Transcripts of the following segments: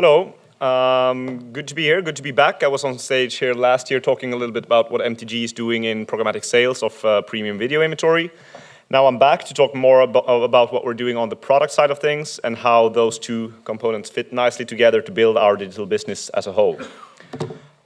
Hello, good to be here, good to be back. I was on stage here last year talking a little bit about what MTG is doing in programmatic sales of premium video inventory. Now I'm back to talk more about what we're doing on the product side of things and how those two components fit nicely together to build our digital business as a whole.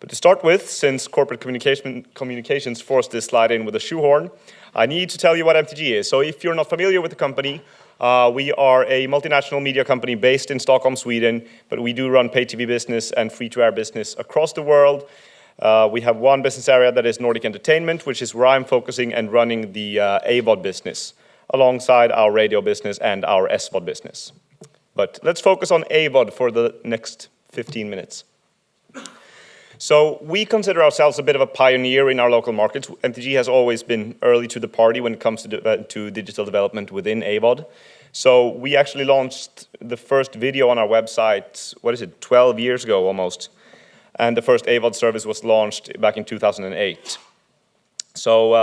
But to start with, since corporate communications forced this slide in with a shoehorn, I need to tell you what MTG is. So if you're not familiar with the company, we are a multinational media company based in Stockholm, Sweden, but we do run pay TV business and free-to-air business across the world. We have one business area that is Nordic Entertainment, which is where I'm focusing and running the AVOD business, alongside our radio business and our SVOD business. But let's focus on AVOD for the next 15 minutes. So we consider ourselves a bit of a pioneer in our local markets. MTG has always been early to the party when it comes to digital development within AVOD. So we actually launched the first video on our website, 12 years ago almost. And the first AVOD service was launched back in 2008. So,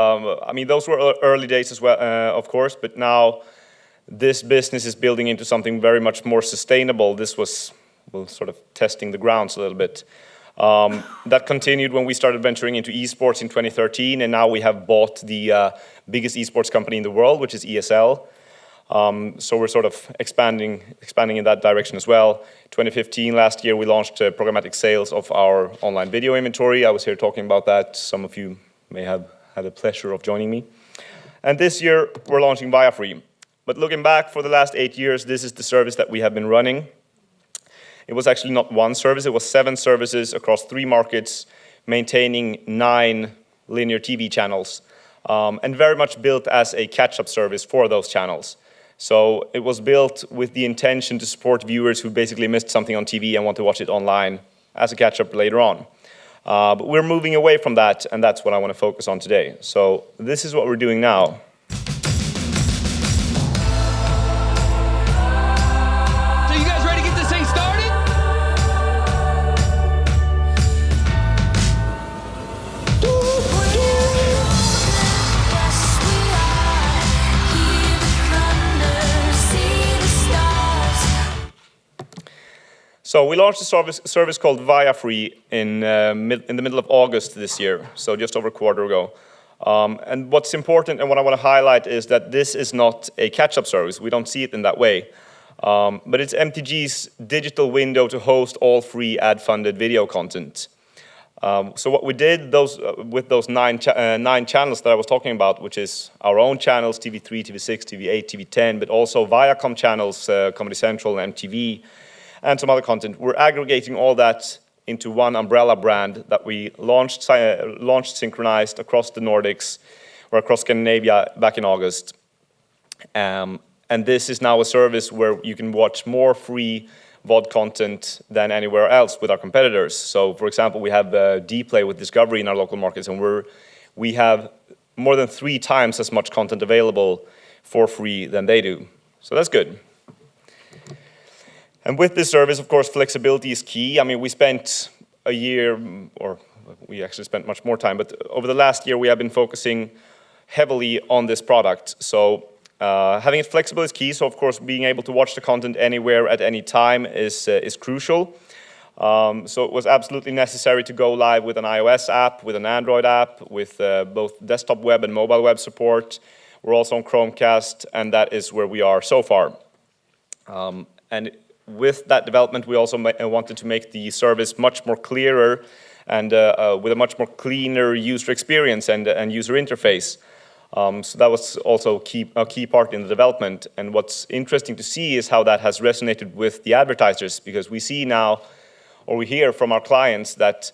I mean, those were early days as well, of course, but now this business is building into something very much more sustainable. This was sort of testing the grounds a little bit. That continued when we started venturing into esports in 2013, and now we have bought the biggest esports company in the world, which is ESL. So we're sort of expanding in that direction as well. 2015, last year, we launched programmatic sales of our online video inventory. I was here talking about that. Some of you may have had the pleasure of joining me. And this year, we're launching Viafree. But looking back for the last 8 years, this is the service that we have been running. It was actually not one service, it was 7 services across 3 markets, maintaining 9 linear TV channels, and very much built as a catch-up service for those channels. So it was built with the intention to support viewers who basically missed something on TV and want to watch it online as a catch-up later on. But we're moving away from that, and that's what I want to focus on today. So this is what we're doing now. So we launched a service called Viafree in the middle of August this year, so just over a quarter ago. And what's important and what I want to highlight is that this is not a catch-up service. We don't see it in that way. But it's MTG's digital window to host all free ad-funded video content. So what we did with those 9 channels that I was talking about, which is our own channels, TV3, TV6, TV8, TV10, but also Viacom channels, Comedy Central, and MTV, and some other content. We're aggregating all that into one umbrella brand that we launched synchronized across the Nordics or across Scandinavia back in August. And this is now a service where you can watch more free VOD content than anywhere else with our competitors. So, for example, we have Dplay with Discovery in our local markets, and we have more than 3 times as much content available for free than they do. So that's good. And with this service, of course, flexibility is key. I mean, we spent a year, or we actually spent much more time, but over the last year, we have been focusing heavily on this product. So having it flexible is key. So, of course, being able to watch the content anywhere at any time is crucial. So it was absolutely necessary to go live with an iOS app, with an Android app, with both desktop web and mobile web support. We're also on Chromecast, and that is where we are so far. And with that development, we also wanted to make the service much more clearer and with a much more cleaner user experience and user interface. So that was also a key part in the development. And what's interesting to see is how that has resonated with the advertisers, because we see now, or we hear from our clients, that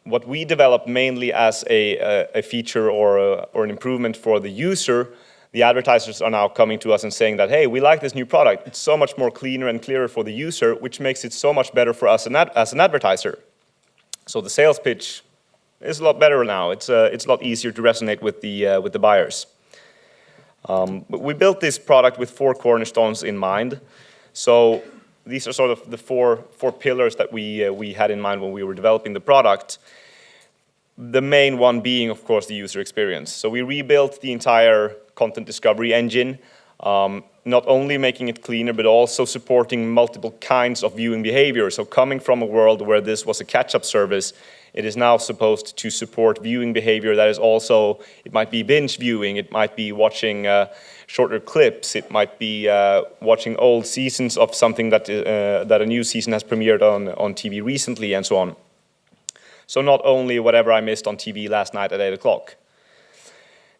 what we develop mainly as a feature or an improvement for the user, the advertisers are now coming to us and saying that, hey, we like this new product. It's so much more cleaner and clearer for the user, which makes it so much better for us as an advertiser. So the sales pitch is a lot better now. It's a lot easier to resonate with the buyers. But we built this product with 4 cornerstones in mind. So these are sort of the four pillars that we had in mind when we were developing the product. The main one being, of course, the user experience. So we rebuilt the entire content discovery engine. not only making it cleaner, but also supporting multiple kinds of viewing behavior. So coming from a world where this was a catch-up service, it is now supposed to support viewing behavior that is also, it might be binge viewing, it might be watching shorter clips, it might be watching old seasons of something that a new season has premiered on TV recently, and so on. So not only whatever I missed on TV last night at 8 o'clock.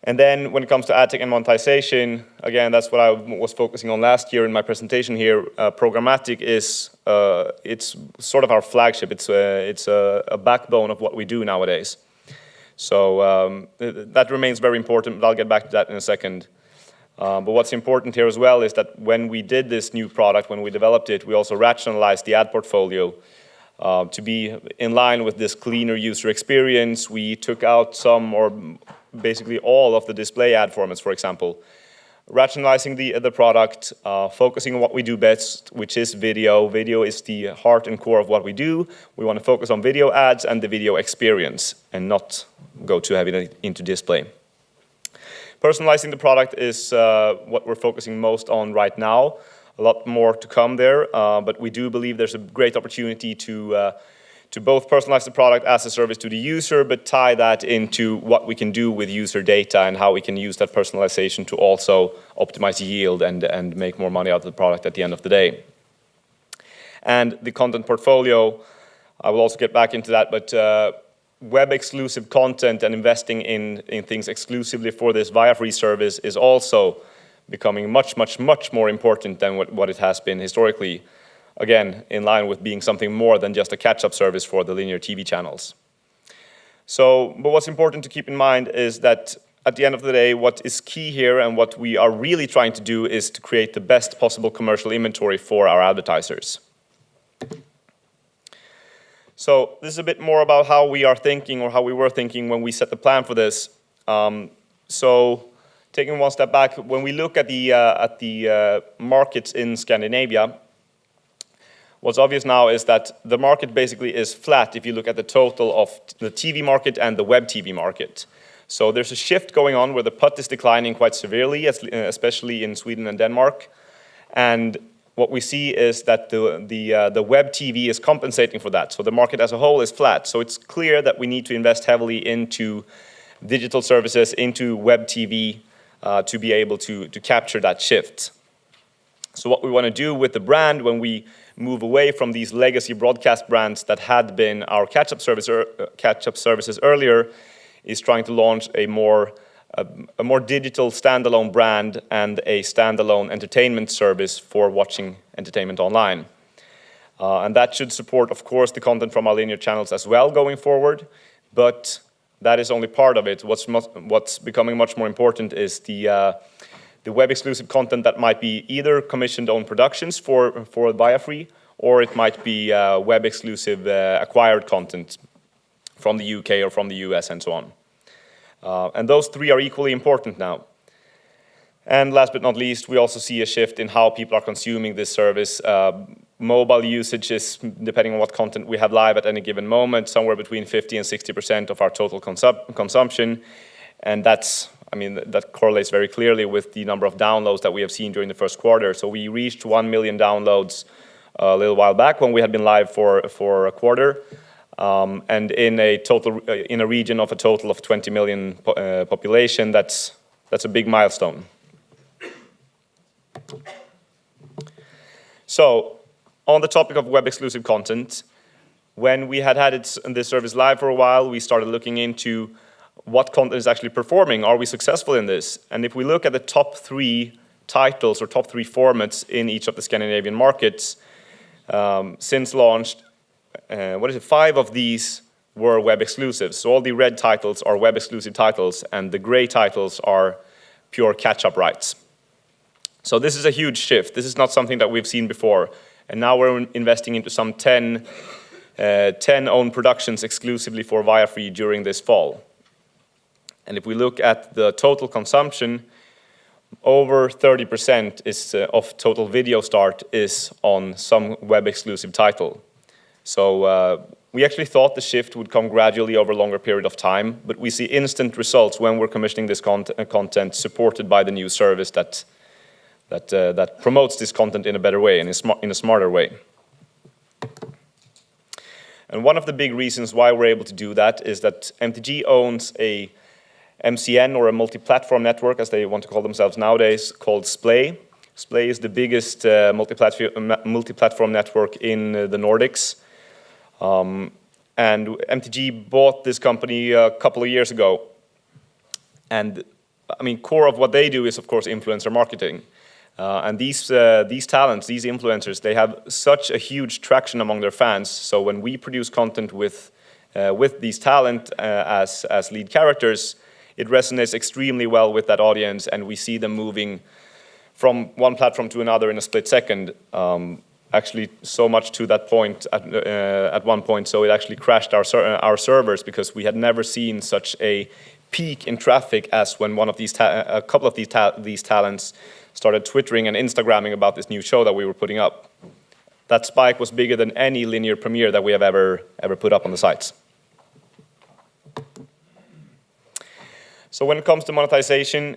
And then when it comes to ad tech and monetization, again, that's what I was focusing on last year in my presentation here. Programmatic is, it's sort of our flagship. It's a backbone of what we do nowadays. So that remains very important, but I'll get back to that in a second. But what's important here as well is that when we did this new product, when we developed it, we also rationalized the ad portfolio to be in line with this cleaner user experience. We took out some, or basically all of the display ad formats, for example, rationalizing the product, focusing on what we do best, which is video. Video is the heart and core of what we do. We want to focus on video ads and the video experience and not go too heavily into display. Personalizing the product is what we're focusing most on right now. A lot more to come there, but we do believe there's a great opportunity to both personalize the product as a service to the user, but tie that into what we can do with user data and how we can use that personalization to also optimize yield and make more money out of the product at the end of the day. And the content portfolio, I will also get back into that, but web-exclusive content and investing in things exclusively for this via free service is also becoming much, much, much more important than what it has been historically. Again, in line with being something more than just a catch-up service for the linear TV channels. So, but what's important to keep in mind is that at the end of the day, what is key here and what we are really trying to do is to create the best possible commercial inventory for our advertisers. So this is a bit more about how we are thinking, or how we were thinking when we set the plan for this. So taking one step back, when we look at the markets in Scandinavia, what's obvious now is that the market basically is flat if you look at the total of the TV market and the web TV market. So there's a shift going on where the PUT is declining quite severely, especially in Sweden and Denmark. And what we see is that the web TV is compensating for that. So the market as a whole is flat. So it's clear that we need to invest heavily into digital services, into web TV, to be able to capture that shift. So what we want to do with the brand when we move away from these legacy broadcast brands that had been our catch-up services earlier is trying to launch a more digital standalone brand and a standalone entertainment service for watching entertainment online. And that should support, of course, the content from our linear channels as well going forward, but that is only part of it. What's becoming much more important is the web-exclusive content that might be either commissioned own productions for Viafree, or it might be web-exclusive acquired content from the UK or from the US and so on. And those three are equally important now. And last but not least, we also see a shift in how people are consuming this service. Mobile usage is, depending on what content we have live at any given moment, somewhere between 50 and 60% of our total consumption. And that's, I mean, that correlates very clearly with the number of downloads that we have seen during the first quarter. So we reached 1 million downloads a little while back when we had been live for a quarter. And in a region of a total of 20 million population, that's a big milestone. So, on the topic of web-exclusive content, when we had this service live for a while, we started looking into what content is actually performing. Are we successful in this? And if we look at the top 3 titles or top 3 formats in each of the Scandinavian markets, since launched, 5 of these were web exclusives. So all the red titles are web exclusive titles, and the gray titles are pure catch-up rights. So this is a huge shift. This is not something that we've seen before. And now we're investing into some 10 own productions exclusively for Viafree during this fall. And if we look at the total consumption, over 30% of total video start is on some web exclusive title. So we actually thought the shift would come gradually over a longer period of time, but we see instant results when we're commissioning this content supported by the new service that that promotes this content in a better way and in a smarter way. And one of the big reasons why we're able to do that is that MTG owns a MCN, or a multi-platform network, as they want to call themselves nowadays, called Splay. Splay is the biggest multi-platform network in the Nordics. And MTG bought this company a couple of years ago. And I mean, core of what they do is, of course, influencer marketing. And these talents, these influencers, they have such a huge traction among their fans. So when we produce content with these talent as lead characters, it resonates extremely well with that audience, and we see them moving from one platform to another in a split second. Actually, so much to that point at one point, so it actually crashed our servers, because we had never seen such a peak in traffic as when a couple of these talents started twittering and Instagramming about this new show that we were putting up. That spike was bigger than any linear premiere that we have ever put up on the sites. So when it comes to monetization,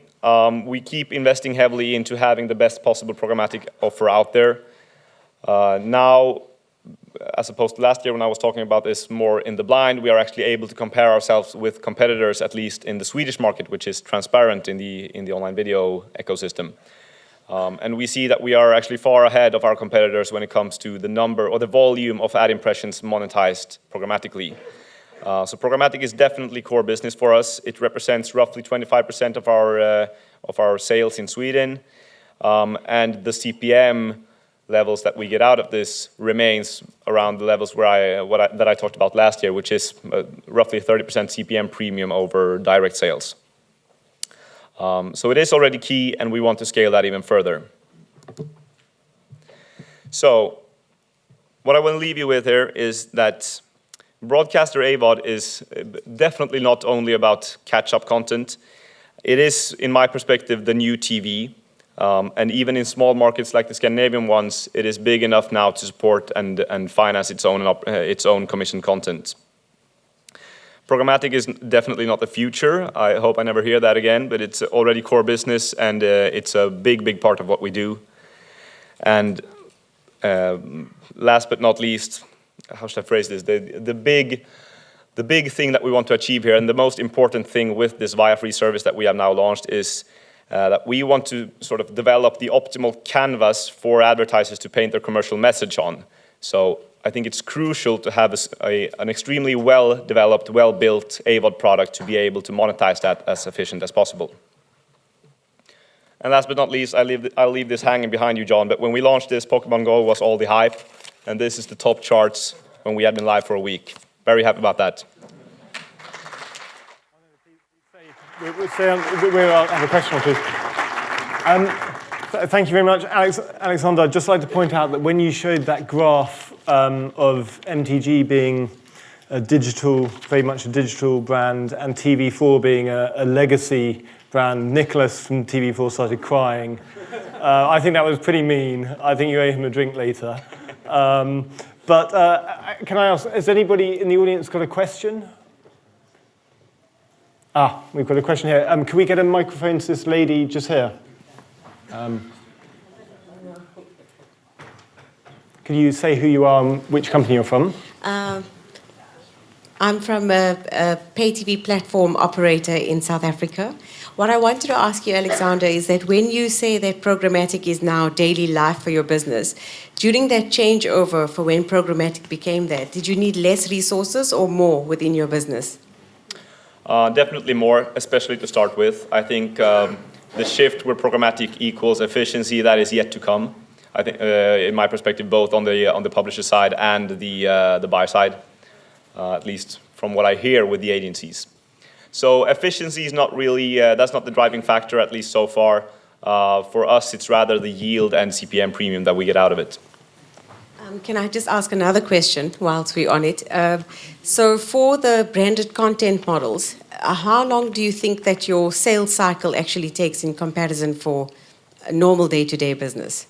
we keep investing heavily into having the best possible programmatic offer out there. Now, as opposed to last year when I was talking about this more in the blind, we are actually able to compare ourselves with competitors, at least in the Swedish market, which is transparent in the online video ecosystem. And we see that we are actually far ahead of our competitors when it comes to the number or the volume of ad impressions monetized programmatically. So programmatic is definitely core business for us. It represents roughly 25% of our sales in Sweden, and the CPM levels that we get out of this remains around the levels that I talked about last year, which is roughly 30% CPM premium over direct sales. So it is already key, and we want to scale that even further. So what I want to leave you with here is that broadcaster AVOD is definitely not only about catch-up content. It is, in my perspective, the new TV. And even in small markets like the Scandinavian ones, it is big enough now to support and finance its own commissioned content. Programmatic is definitely not the future. I hope I never hear that again, but it's already core business, and it's a big part of what we do. And last but not least, how should I phrase this? The big thing that we want to achieve here, and the most important thing with this Viafree service that we have now launched, is that we want to sort of develop the optimal canvas for advertisers to paint their commercial message on. So I think it's crucial to have an extremely well-developed, well-built AVOD product to be able to monetize that as efficient as possible. And last but not least, I'll leave this hanging behind you, John, but when we launched this, Pokemon Go was all the hype, and this is the top charts when we had been live for a week. Very happy about that. We have a question or two. Thank you very much, Alexander. I'd just like to point out that when you showed that graph of MTG being a digital, very much a digital brand, and TV4 being a legacy brand, Nicholas from TV4 started crying. I think that was pretty mean. I think you owe him a drink later. But can I ask, has anybody in the audience got a question? We've got a question here. Can we get a microphone to this lady just here? Can you say who you are and which company you're from? I'm from a pay TV platform operator in South Africa. What I wanted to ask you, Alexander, is that when you say that programmatic is now daily life for your business, during that changeover for when programmatic became that, did you need less resources or more within your business? Definitely more, especially to start with. I think the shift where programmatic equals efficiency, that is yet to come. I think, in my perspective, both on the publisher side and the buyer side, at least from what I hear with the agencies. So efficiency is not really, that's not the driving factor, at least so far. For us, it's rather the yield and CPM premium that we get out of it. Can I just ask another question whilst we're on it? So for the branded content models, how long do you think that your sales cycle actually takes in comparison for a normal day-to-day business?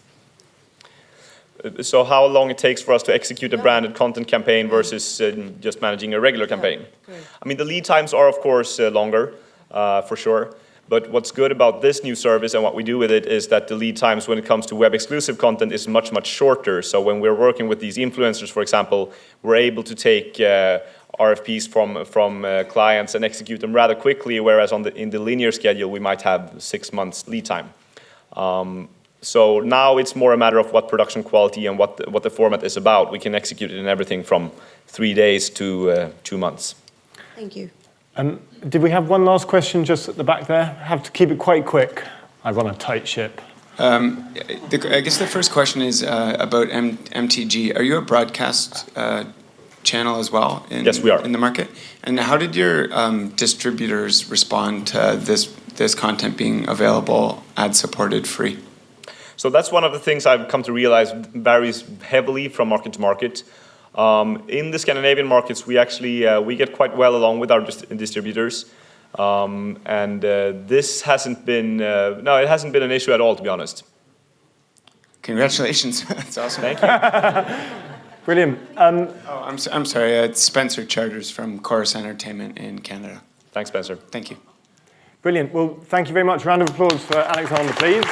So how long it takes for us to execute a branded content campaign versus just managing a regular campaign? I mean, the lead times are, of course, longer, for sure. But what's good about this new service and what we do with it is that the lead times when it comes to web exclusive content is much, much shorter. So when we're working with these influencers, for example, we're able to take RFPs from clients and execute them rather quickly, whereas in the linear schedule, we might have 6 months lead time. So now it's more a matter of what production quality and what the format is about. We can execute it in everything from 3 days to 2 months. Thank you. Did we have one last question just at the back there? Have to keep it quite quick. I run a tight ship. I guess the first question is about MTG. Are you a broadcast channel as well? Yes, we are. In the market? And how did your distributors respond to this content being available, ad-supported, free? So that's one of the things I've come to realize varies heavily from market to market. In the Scandinavian markets, we actually we get quite well along with our distributors, and this hasn't been it hasn't been an issue at all, to be honest. Congratulations! That's awesome. Thank you. Brilliant. I'm sorry. It's Spencer Charters from Chorus Entertainment in Canada. Thanks, Spencer. Thank you. Brilliant. Well, thank you very much. Round of applause for Alexander, please.